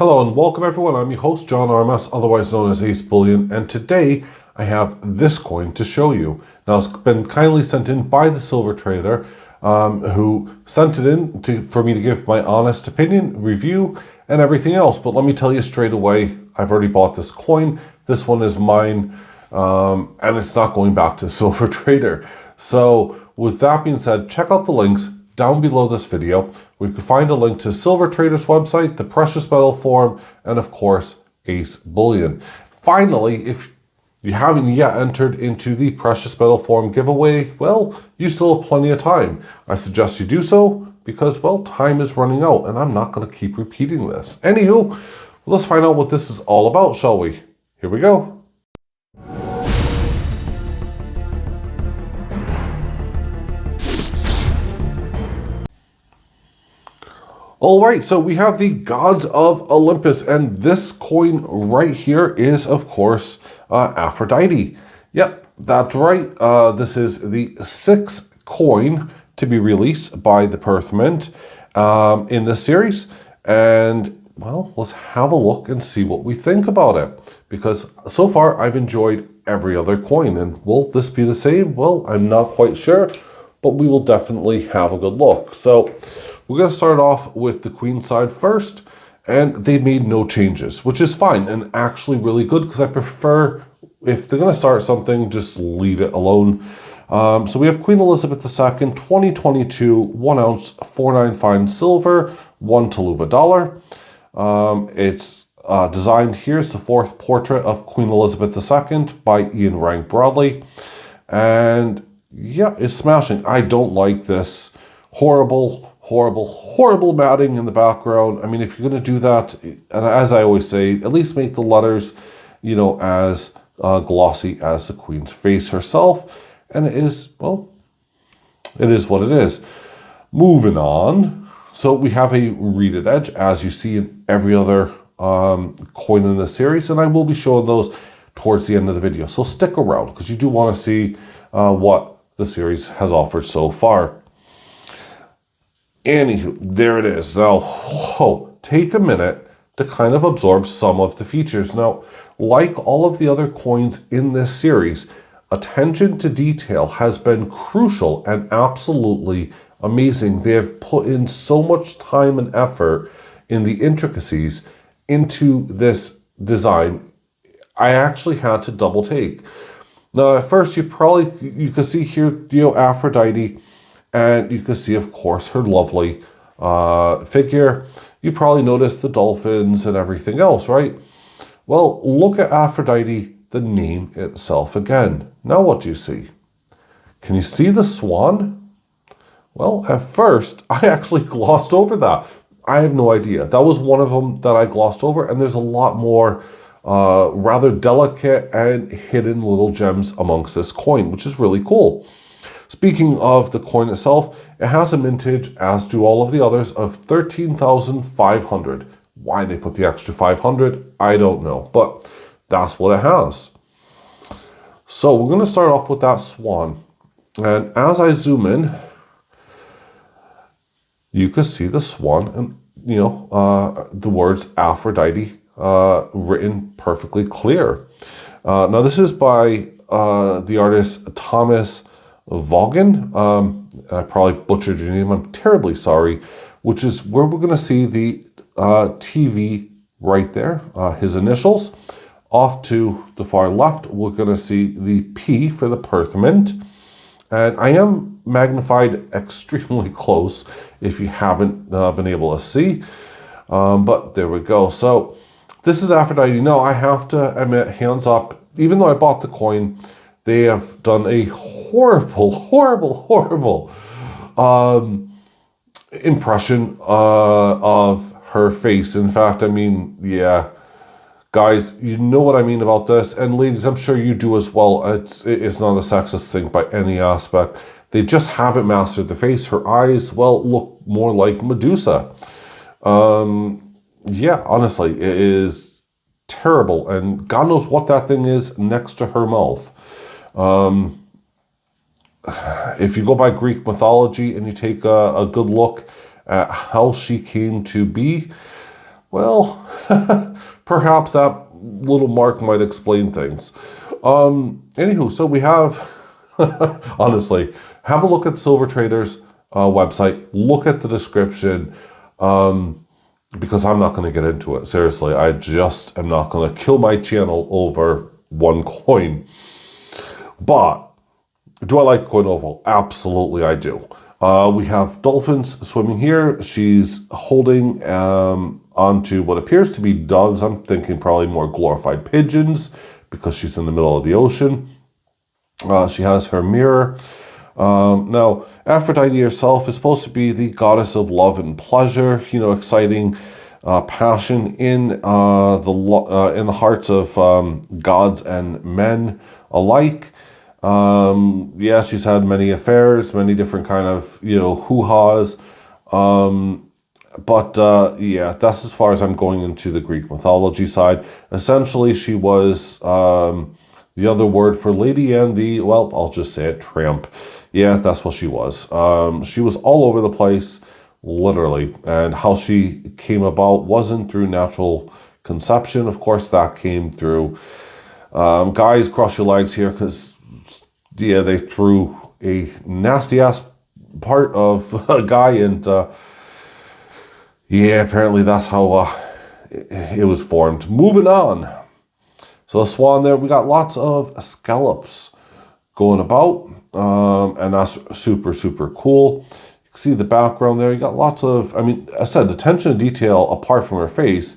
Hello and welcome everyone, I'm your host John RMS, otherwise known as AceBullion, and today I have this coin to show you. Now it's been kindly sent in by the silver trader who sent it in for me to give my honest opinion, review, and everything else. But let me tell you straight away, I've already bought this coin. This one is mine, and it's not going back to silver trader. So with that being said, check out the links down below this video. We can find a link to Silver Trader's website, the Precious Metal Forum, and of course, AceBullion. Finally, if you haven't yet entered into the Precious Metal Forum giveaway, well, you still have plenty of time. I suggest you do so because, well, time is running out and I'm not going to keep repeating this. Anywho, let's find out what this is all about, shall we? Here we go. Alright, so we have the Gods of Olympus, and this coin right here is, of course, Aphrodite. Yep, that's right. This is the sixth coin to be released by the Perth Mint in this series. And, well, let's have a look and see what we think about it. Because so far, I've enjoyed every other coin. And will this be the same? Well, I'm not quite sure, but we will definitely have a good look. So we're going to start off with the Queen side first, and they made no changes, which is fine and actually really good because I prefer, if they're going to start something, just leave it alone. So we have Queen Elizabeth II, 2022, 1 ounce, 4.9 fine silver, 1 Tuluva dollar. It's designed here. It's the fourth portrait of Queen Elizabeth II by Ian Rank Broadley. And yeah, it's smashing. I don't like this horrible matting in the background. I mean, if you're going to do that, and as I always say, at least make the letters, you know, as glossy as the Queen's face herself. And it is, well, it is what it is. Moving on. So we have a reeded edge, as you see in every other coin in this series, and I will be showing those towards the end of the video. So stick around because you do want to see what the series has offered so far. Anywho, there it is. Now, take a minute to kind of absorb some of the features. Now, like all of the other coins in this series, attention to detail has been crucial and absolutely amazing. They have put in so much time and effort in the intricacies into this design. I actually had to double take. Now, at first, you can see here, you know, Aphrodite. And you can see, of course, her lovely figure. You probably noticed the dolphins and everything else, right? Well, look at Aphrodite, the name itself again. Now what do you see? Can you see the swan? Well, at first, I actually glossed over that. I have no idea. That was one of them that I glossed over, and there's a lot more rather delicate and hidden little gems amongst this coin, which is really cool. Speaking of the coin itself, it has a mintage, as do all of the others, of 13,500. Why they put the extra 500, I don't know, but that's what it has. So we're going to start off with that swan. And as I zoom in, you can see the swan and, you know, the words Aphrodite written perfectly clear. Now this is by the artist Thomas Vaughan. I probably butchered your name, I'm terribly sorry, which is where we're going to see the TV right there, his initials. Off to the far left, we're going to see the P for the Perth Mint. And I am magnified extremely close if you haven't been able to see. But there we go. So this is Aphrodite. Now, I have to admit, hands up, even though I bought the coin, they have done a horrible impression of her face. In fact, I mean, yeah, guys, you know what I mean about this. And ladies, I'm sure you do as well. It's not a sexist thing by any aspect. They just haven't mastered the face. Her eyes, well, look more like Medusa. Yeah, honestly, it is terrible. And God knows what that thing is next to her mouth. If you go by Greek mythology and you take a good look at how she came to be, Well, perhaps that little mark might explain things. Anywho, so we have, honestly, have a look at Silver Trader's website. Look at the description, because I'm not going to get into it. Seriously, I just am not going to kill my channel over one coin. But do I like the coin oval? Absolutely, I do. We have dolphins swimming here. She's holding onto what appears to be doves. I'm thinking probably more glorified pigeons because she's in the middle of the ocean. She has her mirror. Now, Aphrodite herself is supposed to be the goddess of love and pleasure, you know, exciting passion in the hearts of gods and men alike. Yeah, she's had many affairs, many different kind of, you know, hoo-has. But yeah, that's as far as I'm going into the Greek mythology side. Essentially, she was the other word for lady and the, well, I'll just say it, tramp. Yeah, that's what she was. She was all over the place, literally. And how she came about wasn't through natural conception. Of course, that came through, guys, cross your legs here, because, yeah, they threw a nasty-ass part of a guy, and, yeah, apparently that's how it was formed. Moving on. So a swan there, we got lots of scallops going about, and that's super, super cool. You can see the background there. You got lots of, I mean, I said, attention to detail apart from her face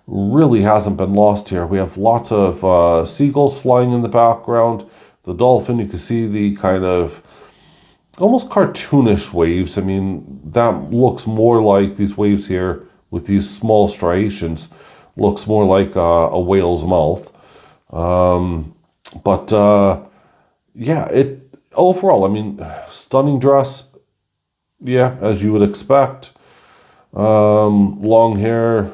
really hasn't been lost here. We have lots of seagulls flying in the background. The dolphin, you can see the kind of almost cartoonish waves. I mean, that looks more like these waves here with these small striations. Looks more like a whale's mouth. Yeah, it overall, I mean, stunning dress. Yeah, as you would expect. Long hair.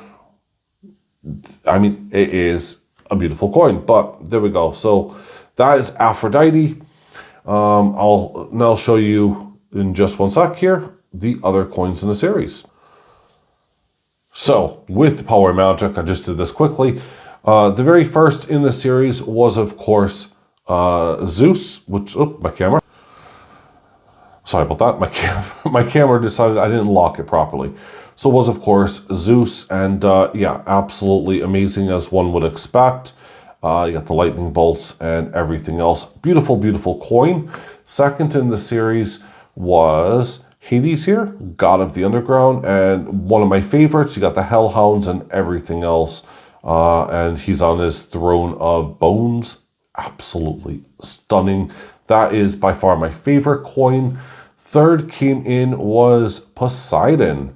I mean, it is a beautiful coin, but there we go. So that is Aphrodite. I'll now show you in just one sec here the other coins in the series. So with the Power Magic, I just did this quickly. The very first in the series was, of course, Zeus, which, oh, my camera. Sorry about that. My camera decided I didn't lock it properly. So it was, of course, Zeus, and yeah, absolutely amazing as one would expect. You got the lightning bolts and everything else. Beautiful, beautiful coin. Second in the series was Hades here, god of the underground, and one of my favorites. You got the hellhounds and everything else. And he's on his throne of bones. Absolutely stunning. That is by far my favorite coin. Third came in was Poseidon.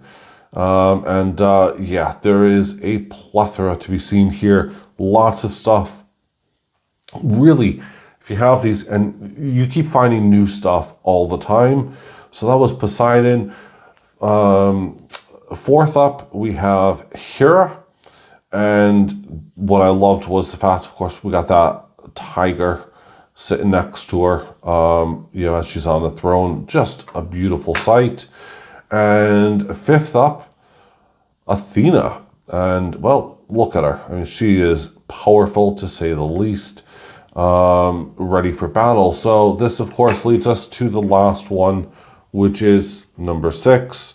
Yeah, there is a plethora to be seen here. Lots of stuff. Really, if you have these, and you keep finding new stuff all the time. So that was Poseidon. Fourth up, we have Hera. And what I loved was the fact, of course, we got that tiger sitting next to her, you know, as she's on the throne. Just a beautiful sight. And fifth up, Athena. And, well, look at her. I mean, she is powerful, to say the least, ready for battle. So this, of course, leads us to the last one, which is number 6.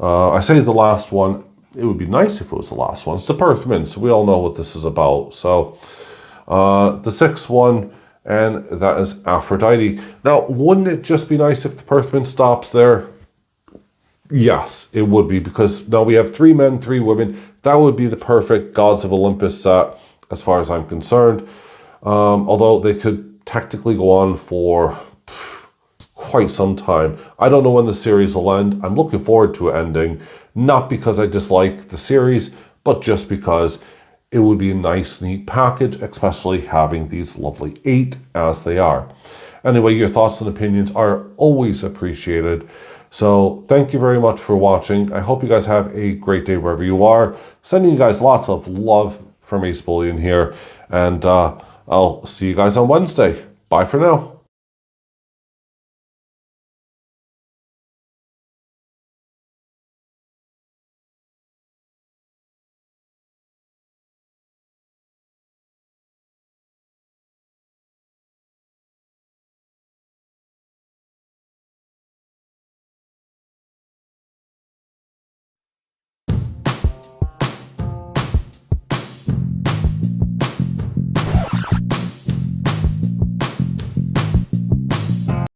I say the last one. It would be nice if it was the last one. It's the Perth Mint, so we all know what this is about. So the 6th one, and that is Aphrodite. Now, wouldn't it just be nice if the Perth Mint stops there? Yes, it would be, because now we have 3 men, 3 women. That would be the perfect Gods of Olympus set, as far as I'm concerned. Although they could technically go on for quite some time. I don't know when the series will end. I'm looking forward to it ending, not because I dislike the series, but just because it would be a nice, neat package, especially having these lovely 8 as they are. Anyway, your thoughts and opinions are always appreciated. So thank you very much for watching. I hope you guys have a great day wherever you are. Sending you guys lots of love from AceBullion here. And I'll see you guys on Wednesday. Bye for now.